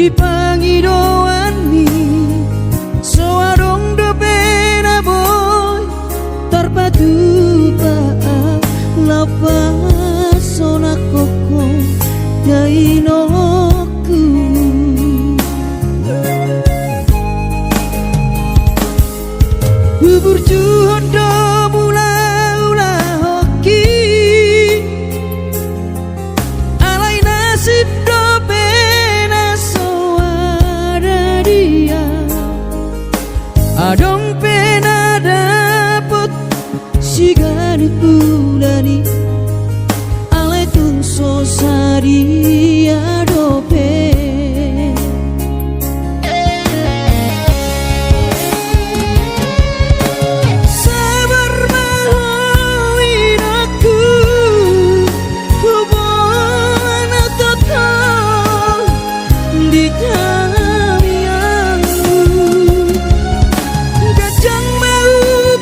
pangidoani soarong do pena boy terpadu paa lapas sona koko dainoku bubur juhon do mula hoki alai nasib do pena soara dia adong pena dapet sigani bulani alai tun sosari adope sabar mahoin aku hubungan total di kamianmu gajang mau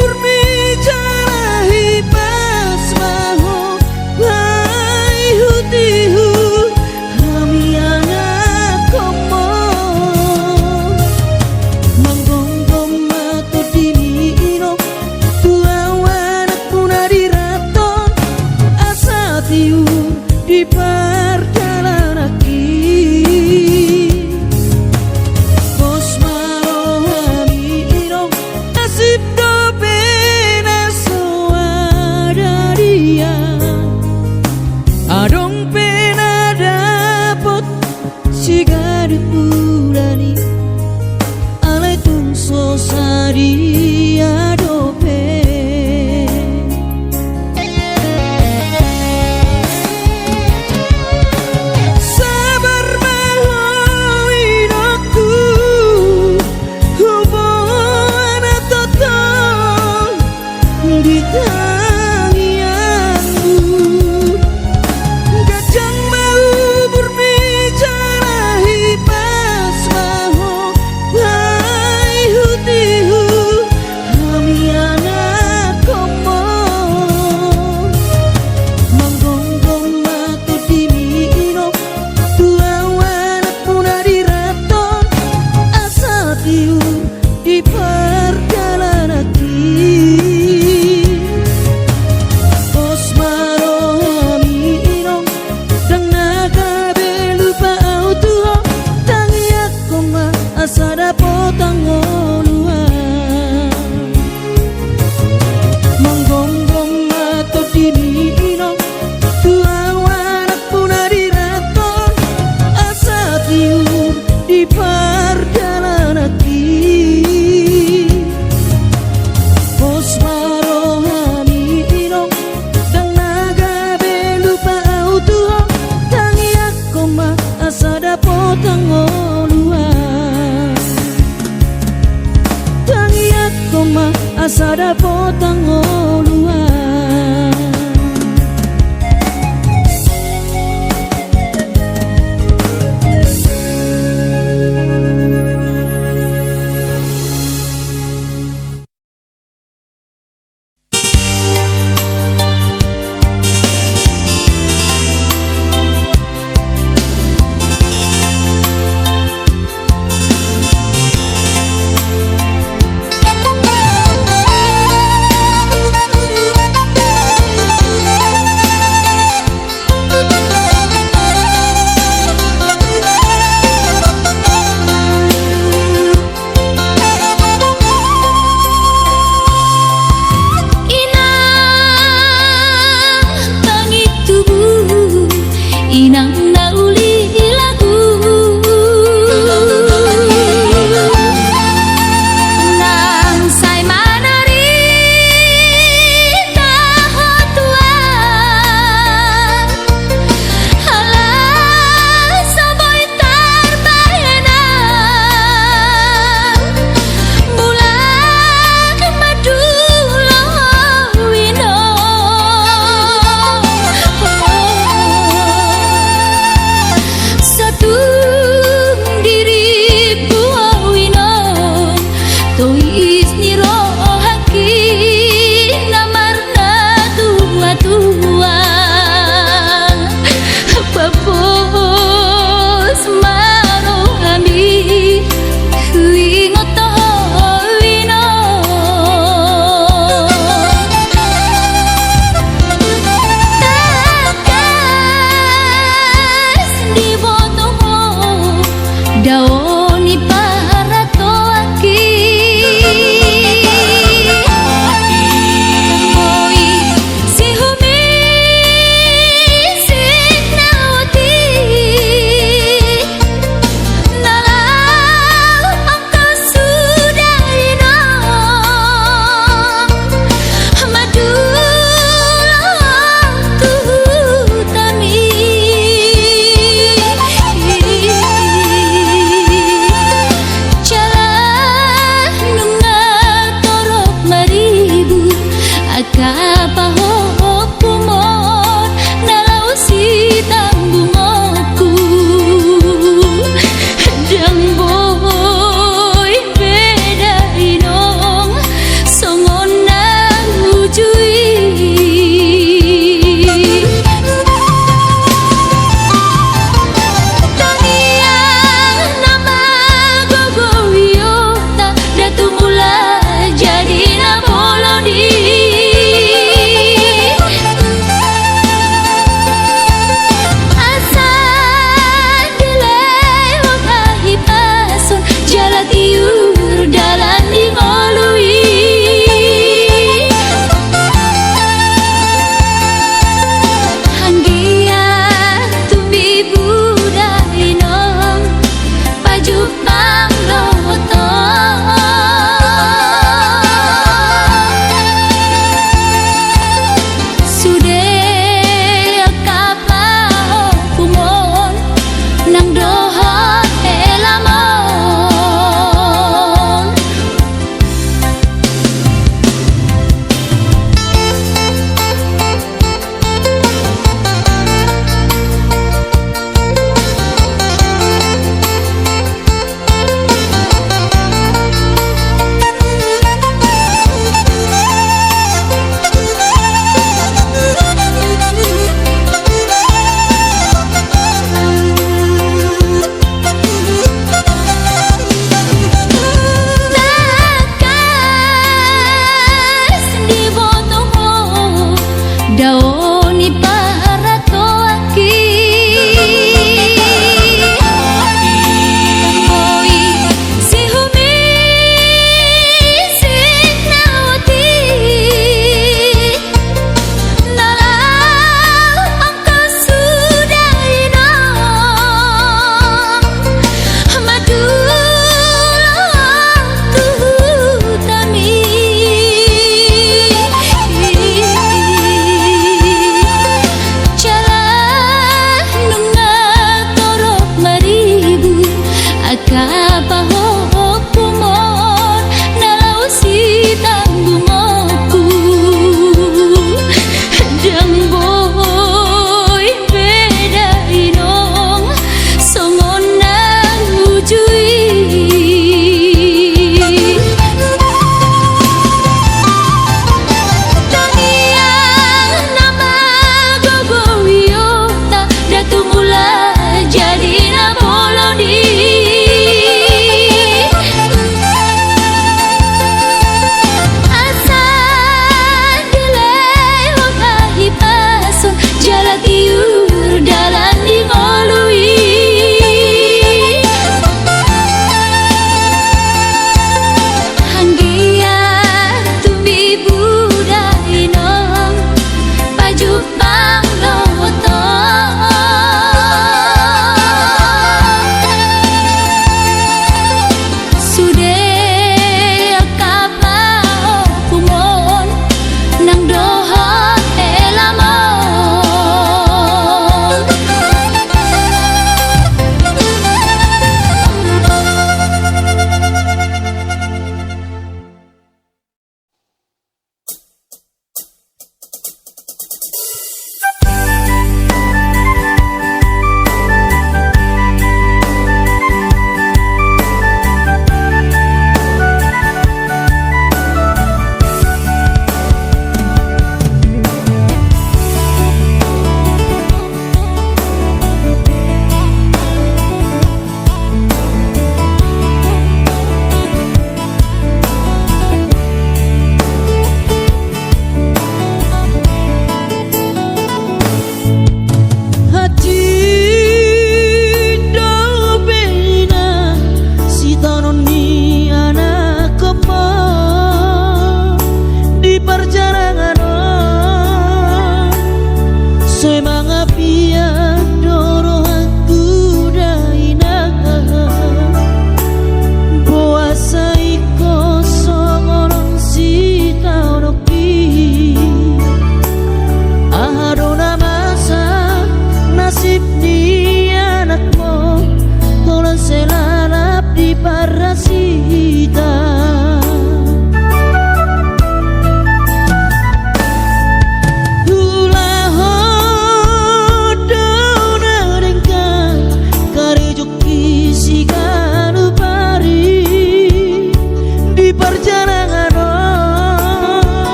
berbicara hipas maho hai hutihu kami anak komo manggonggong matu dinino tuawan kuna diraton asa tiu di perjalanaki bos marohami ino nasib do pena soada dia adong pena dapot sigari pulani alai tun sosari adope sabar mahoin aku hubungan total di tangianmu gajang mau berbicara hipas maho hai hutihu kami anak komo manggonggong matu dimino tuawan puna diraton asa tiu di perjalanaki bos marohami ino dang naga belupa autuho tangi aku ma asa dapotang oluan manggonggong matu dimino tuawan puna diraton asa tiu di perjalanaki bos marohami ino dang naga belupa autuho tangi aku ma asa dapotang oluan tangi aku ma asa dapotang oluan daoni para toaki moi si humi sinawati nalau angka sudarina madulah tu tami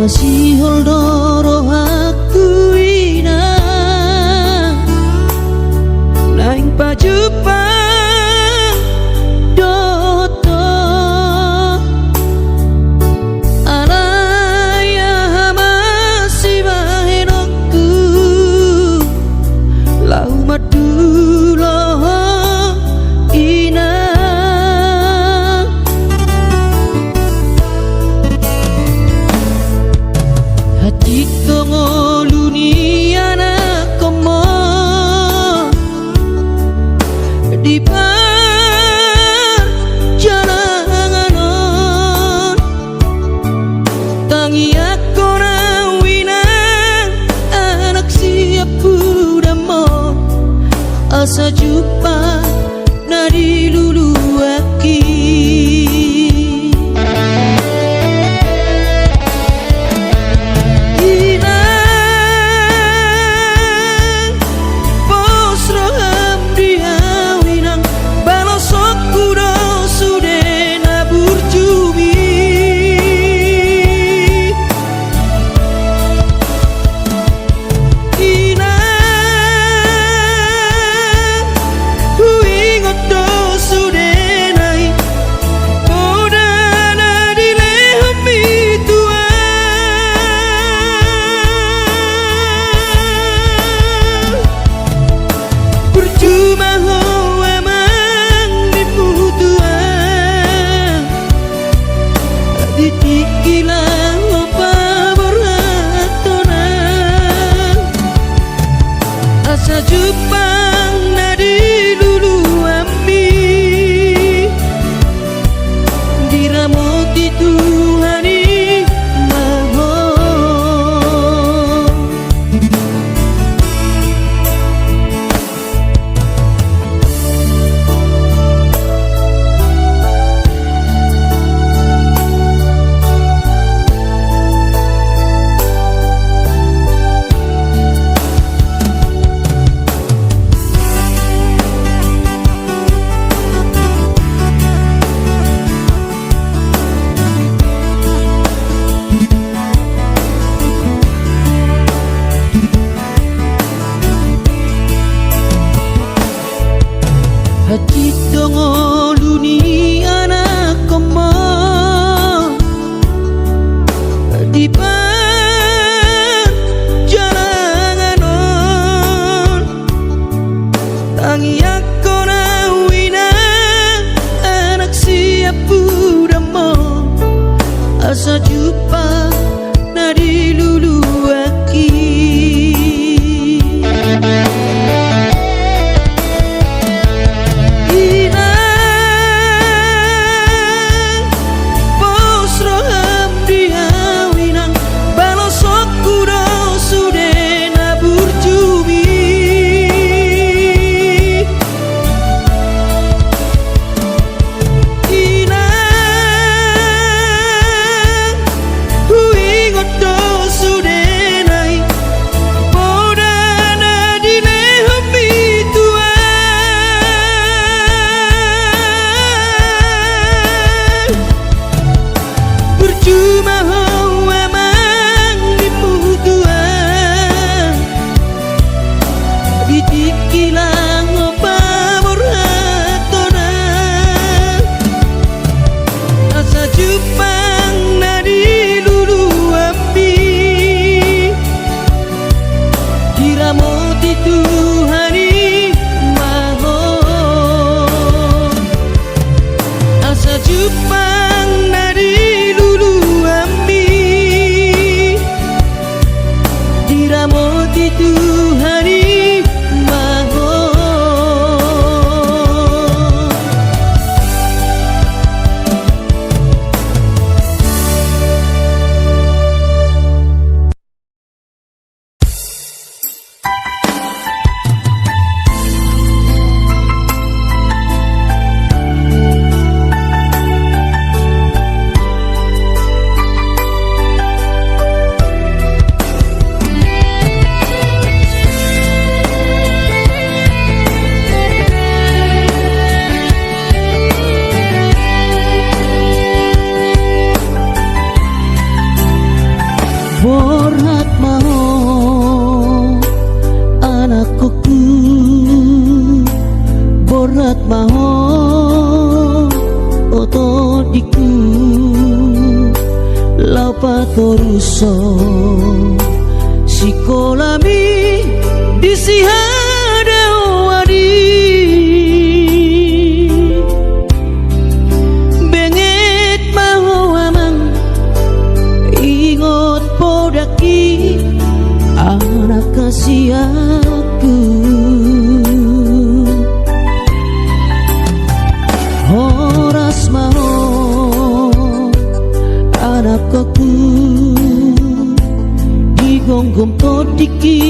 masih holdoro aku ina naing pajupang doto alaya masih bahenokku lau madulo ina hati kongoluni anak komo di perjalanan tangi aku nawinan anak siap budamon asa jumpa nadi lulu aki asa jupang nadi lulu ami diramoti Tuhani maho hati dongoluni anak komo di perjalanan tangi aku nawina anak siap budamo asa jumpa nadi lulu aki ku berat maho otodiku lau patoruso sikolami disihada wadi benget maho amang ingot podaki anak kasih aku horas maho anak aku digonggom todiki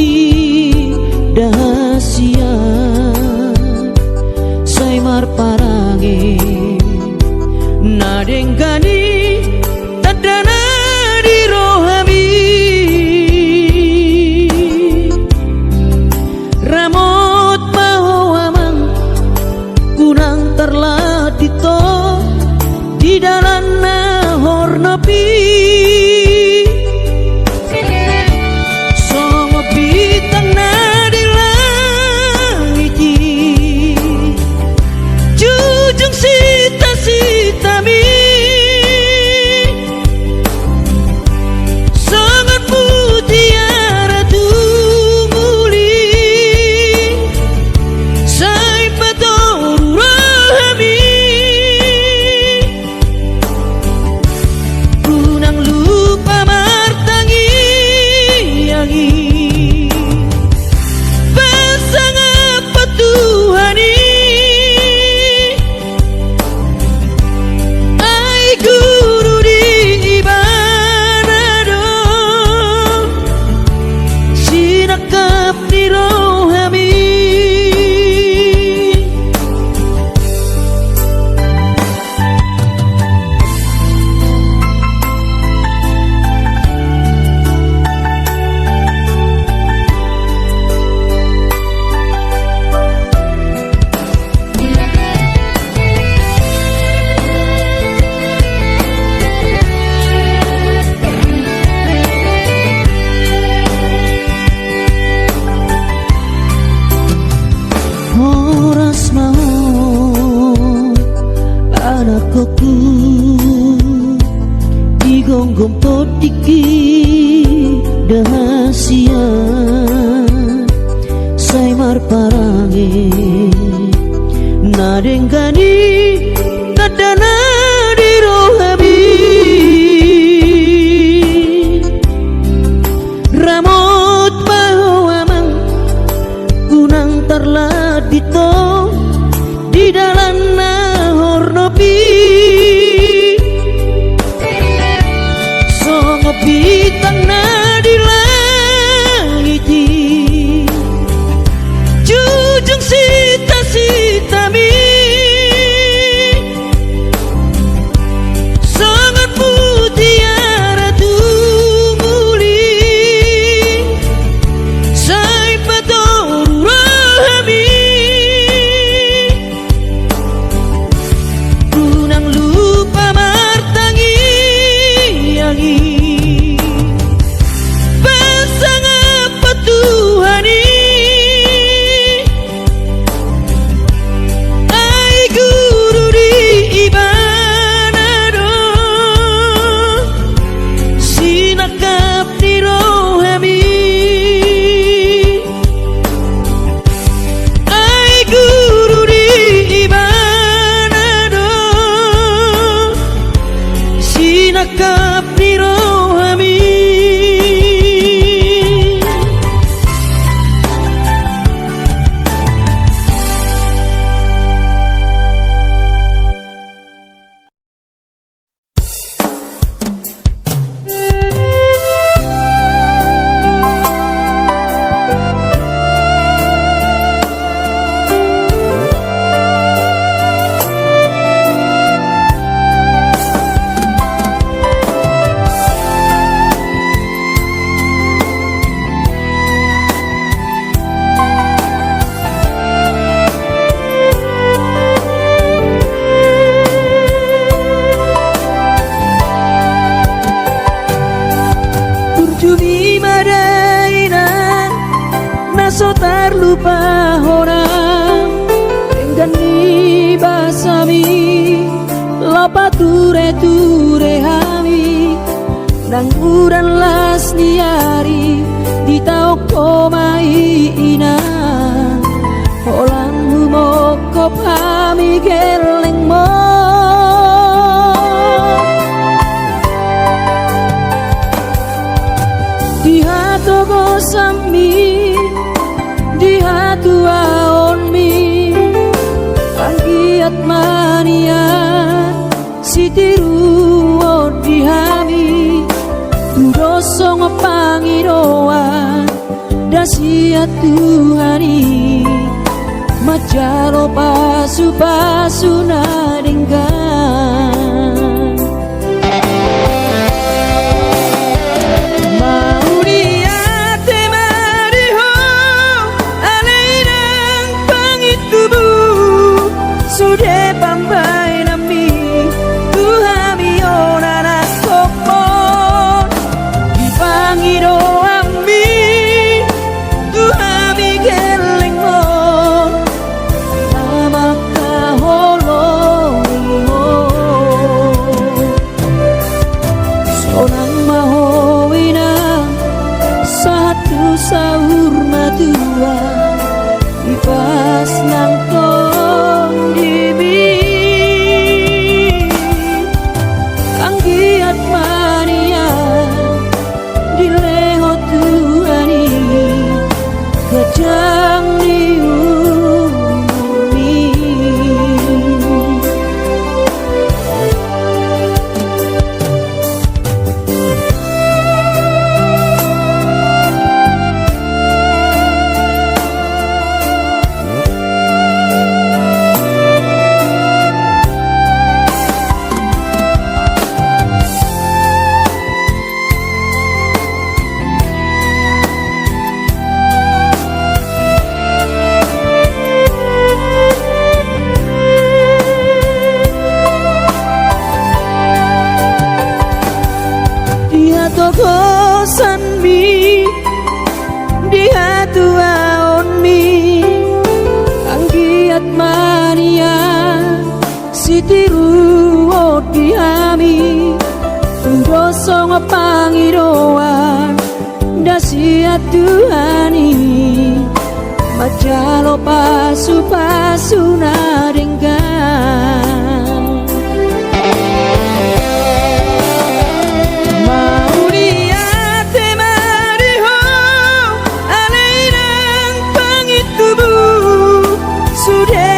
dahasia saimar parange nadenggani tadana di rohami ramot maho amang kunang terladito di dalam nahor napi songo bintang na di langit jujung sita-sitami sangat mutiara tumuli say patoru rahami kunang lupa martangi yangi pasang apa Tuhani ay guru di ibanado sinakap ni rohami horas mau anakku digonggom todiki dahasia saimar parange nadenggani tadana di rohami ramot maho amang kunang terladito di dalam nahor nopi songo bintang na di langit jujung sita-sitami sangat mutiara tumuli say patoru rahami kunang lupa martangi yangi pasang apa Tuhani pature-ture hami nang uran las niari di tau komai ina holang mokop hami geleng mo di hatu gosami di hatu aon mi anggiat mania sitiru di hami dosong pangiroan dasia Tuhani majalo pasu-pasu naringgan mau niate mariho alairang pangitubu sudah pambai nami Tuhami onana kopon di pangiro ami Tuhami geleng mo nama kaholong mo sonang mahowina satu sahur matua ipas nang tong dibi anggiat mania dileho Tuhani gajang diumi togosan mi di hatu aon mi anggiat mania sitiru di hami dosong pangiroan dasia Tuhani majalo pasu-pasu naringgan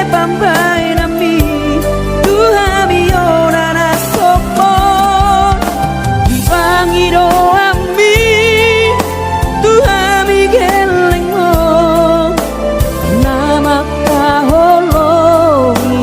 pambai nami Tuhami onana kopon di pangiro ami Tuhami geleng mo nama kaholongi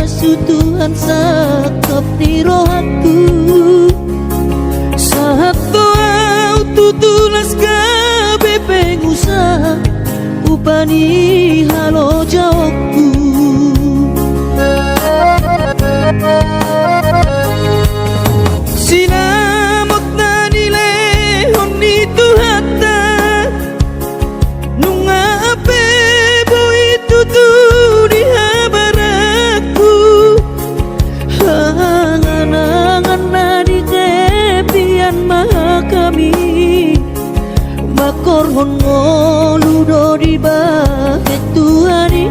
sutuhan sakap di rohaku saat kau tutulas kabe pengusaha upani halo jawabku sinamot na nile honni tuhata nunga ape boy tutu di habaraku hanganangan na di tepian maha kami makorhon ngoludo di bahet tuhani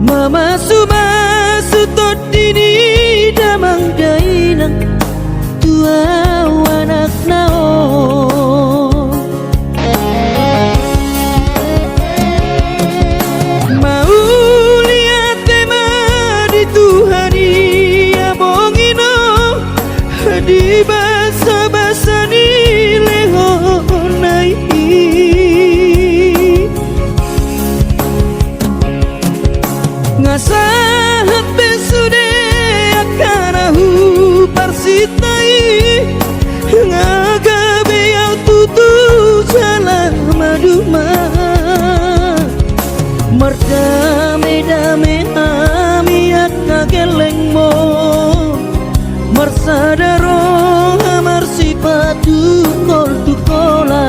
mama sumasu todini damang dainang tua anak nao mau lihat tema di tuhani abongino di basa-basa ni lehonai ngasahat besude akarahu parsitai ngagabe au tutu jalan maduma merdame-dame ami akageleng mo mersadaro amar sipatu kol tukola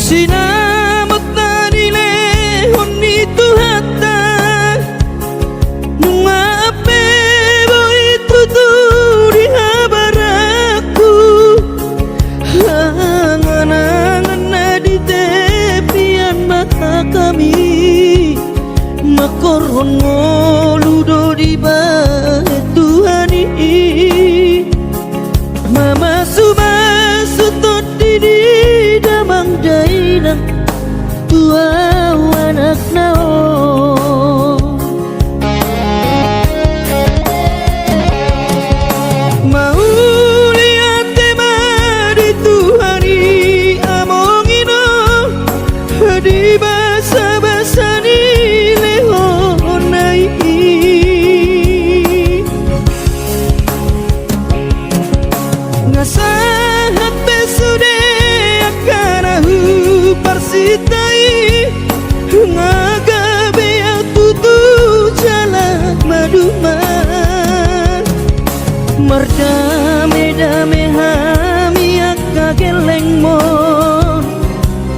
sinamot na nile honni tuhata nunga ape boy tutu di habaraku hanganangan na di tepian mata kami makorhon ngoludo di bahet tuhani mama sumasu todini damang dainang tua anak nao mau lihat tema di tuhani amongino di basa-basa ni lehonai ngasahat besude akarahu parsitai ngagabe au tutu jalan maduma merdame-dame hami akageleng mon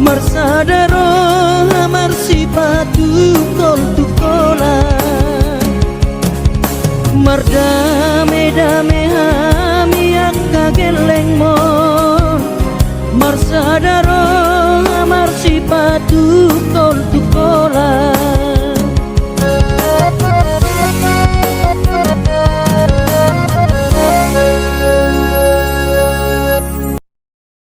marsadaro amar sipatu kol tukola merdame-dame hami akageleng mon marsadaro amar sipatu kol